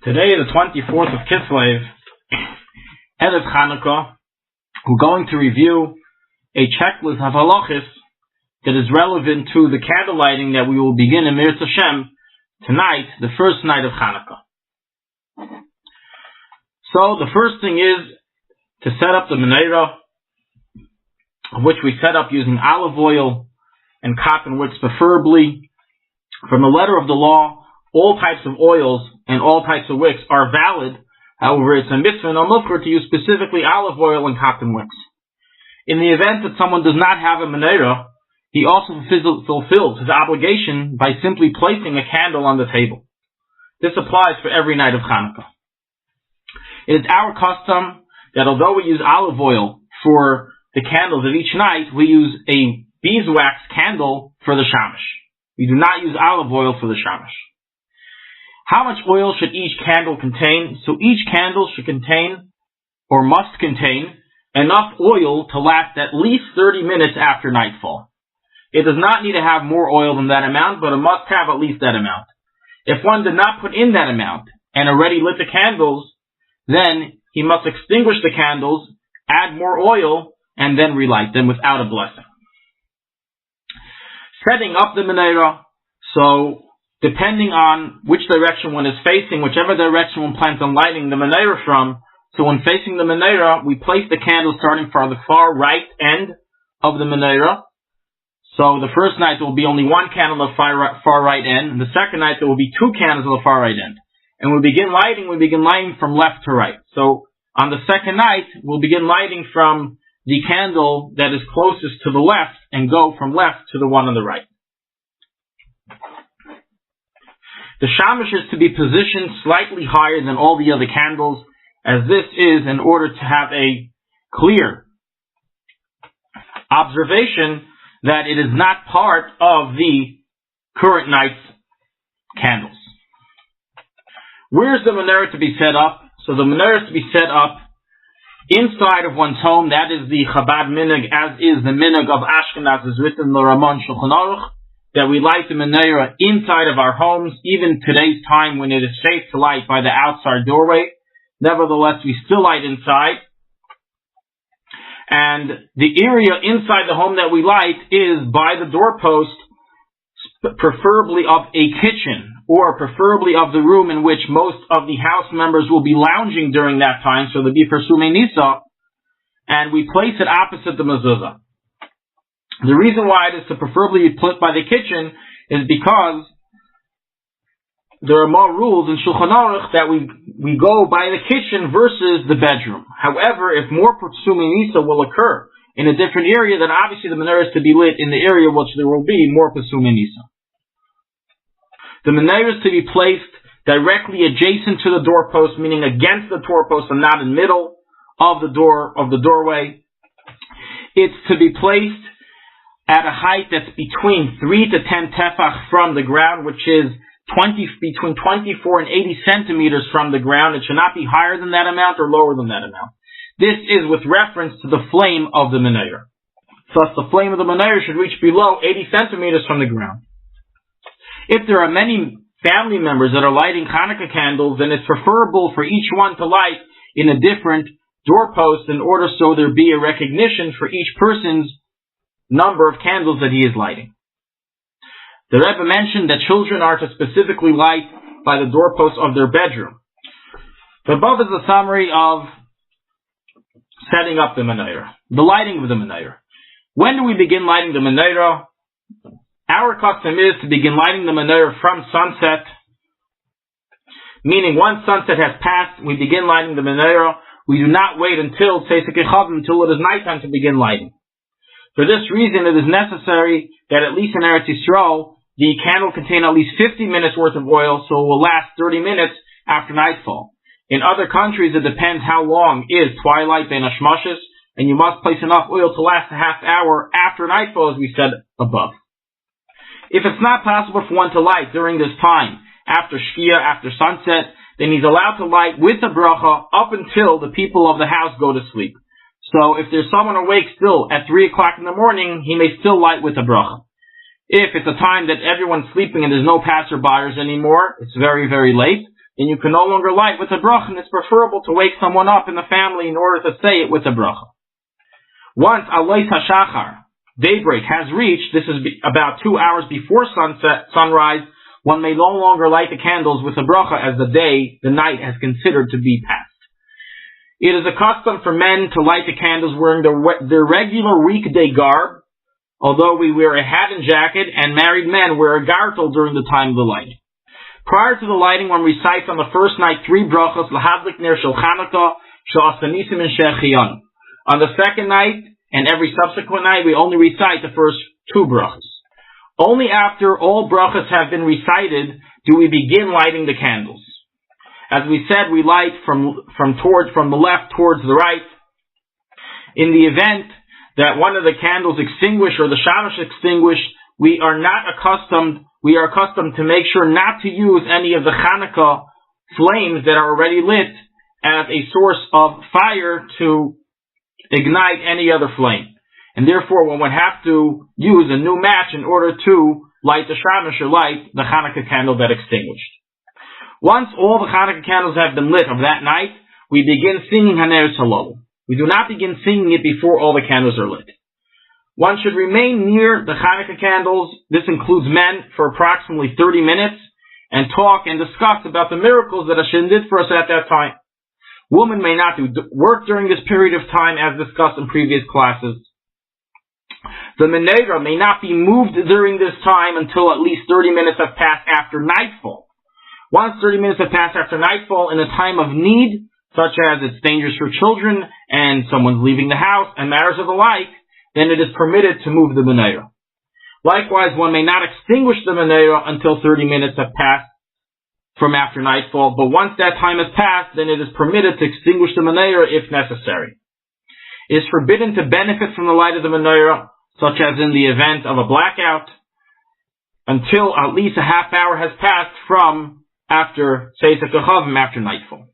Today, the 24th of Kislev, Erev Chanukah, we're going to review a checklist of halachas that is relevant to the candle lighting that we will begin in Mirz Hashem tonight, the first night of Chanukah. So, the first thing is to set up the menorah, which we set up using olive oil and cotton wicks preferably. From the letter of the law, all types of oils and all types of wicks are valid. However, it's a mitzvah and a mukher to use specifically olive oil and cotton wicks. In the event that someone does not have a menorah, he also fulfills his obligation by simply placing a candle on the table. This applies for every night of Chanukah. It is our custom that although we use olive oil for the candles of each night, we use a beeswax candle for the shamash. We do not use olive oil for the shamash. How much oil should each candle contain? So each candle should contain, or must contain, enough oil to last at least 30 minutes after nightfall. It does not need to have more oil than that amount, but it must have at least that amount. If one did not put in that amount and already lit the candles, then he must extinguish the candles, add more oil, and then relight them without a blessing. Setting up the menorah, so depending on which direction one is facing, whichever direction one plans on lighting the menorah from, so when facing the menorah, we place the candle starting from the far right end of the menorah. So the first night there will be only one candle on the far right end, and the second night there will be two candles on the far right end. And we begin lighting from left to right. So on the second night, we'll begin lighting from the candle that is closest to the left and go from left to the one on the right. The shamash is to be positioned slightly higher than all the other candles, as this is in order to have a clear observation that it is not part of the current night's candles. Where is the menorah to be set up? So the menorah is to be set up inside of one's home. That is the Chabad minhag, as is the minhag of Ashkenaz, is written in the Shulchanaruchharav, that we light the menorah inside of our homes, even today's time when it is safe to light by the outside doorway. Nevertheless, we still light inside. And the area inside the home that we light is by the doorpost, preferably of a kitchen, or preferably of the room in which most of the house members will be lounging during that time, so the be Persumei Nisa, and we place it opposite the mezuzah. The reason why it is to preferably be put by the kitchen is because there are more rules in Shulchanaruch that we go by the kitchen versus the bedroom. However, if more Persumei Nisa will occur in a different area, then obviously the menorah is to be lit in the area which there will be more Persumei Nisa. The menorah is to be placed directly adjacent to the doorpost, meaning against the doorpost and not in the middle of the doorway. It's to be placed at a height that's between 3 to 10 tefach from the ground, which is between 24 and 80 centimeters from the ground. It should not be higher than that amount or lower than that amount. This is with reference to the flame of the menorah. Thus, the flame of the menorah should reach below 80 centimeters from the ground. If there are many family members that are lighting Chanukah candles, then it's preferable for each one to light in a different doorpost in order so there be a recognition for each person's number of candles that he is lighting. The Rebbe mentioned that children are to specifically light by the doorpost of their bedroom. The above is a summary of setting up the menorah, the lighting of the menorah. When do we begin lighting the menorah? Our custom is to begin lighting the menorah from sunset, meaning once sunset has passed, we begin lighting the menorah. We do not wait until it is nighttime to begin lighting. For this reason, it is necessary that at least in Eretz Yisrael, the candle contain at least 50 minutes worth of oil, so it will last 30 minutes after nightfall. In other countries, it depends how long is twilight ben hashmashis, and you must place enough oil to last a half hour after nightfall, as we said above. If it's not possible for one to light during this time, after Shkia, after sunset, then he's allowed to light with a bracha up until the people of the house go to sleep. So if there's someone awake still at 3 o'clock in the morning, he may still light with a bracha. If it's a time that everyone's sleeping and there's no passerbyers anymore, it's very, very late, and you can no longer light with a bracha, and it's preferable to wake someone up in the family in order to say it with a bracha. Once Alois HaShachar, daybreak, has reached, this is about 2 hours before sunrise, one may no longer light the candles with a bracha as the night has considered to be past. It is a custom for men to light the candles wearing their regular weekday garb, although we wear a hat and jacket, and married men wear a gartel during the time of the lighting. Prior to the lighting, one recites on the first night 3 brachas, L'hadlik ner shel Chanukah, shel Asanisim and Shechianu. On the second night, and every subsequent night, we only recite the first 2 brachas. Only after all brachas have been recited do we begin lighting the candles. As we said, we light from the left towards the right. In the event that one of the candles extinguish or the shamash extinguished, we are accustomed to make sure not to use any of the Chanukah flames that are already lit as a source of fire to ignite any other flame. And therefore one would have to use a new match in order to light the shamash or light the Chanukah candle that extinguished. Once all the Chanukah candles have been lit of that night, we begin singing Haner Salol. We do not begin singing it before all the candles are lit. One should remain near the Chanukah candles, this includes men, for approximately 30 minutes, and talk and discuss about the miracles that Hashem did for us at that time. Women may not do work during this period of time, as discussed in previous classes. The menorah may not be moved during this time until at least 30 minutes have passed after nightfall. Once 30 minutes have passed after nightfall, in a time of need, such as it's dangerous for children and someone's leaving the house and matters of the like, then it is permitted to move the menorah. Likewise, one may not extinguish the menorah until 30 minutes have passed from after nightfall, but once that time has passed, then it is permitted to extinguish the menorah if necessary. It is forbidden to benefit from the light of the menorah, such as in the event of a blackout, until at least a half hour has passed from after Seisach Chavim, after nightfall.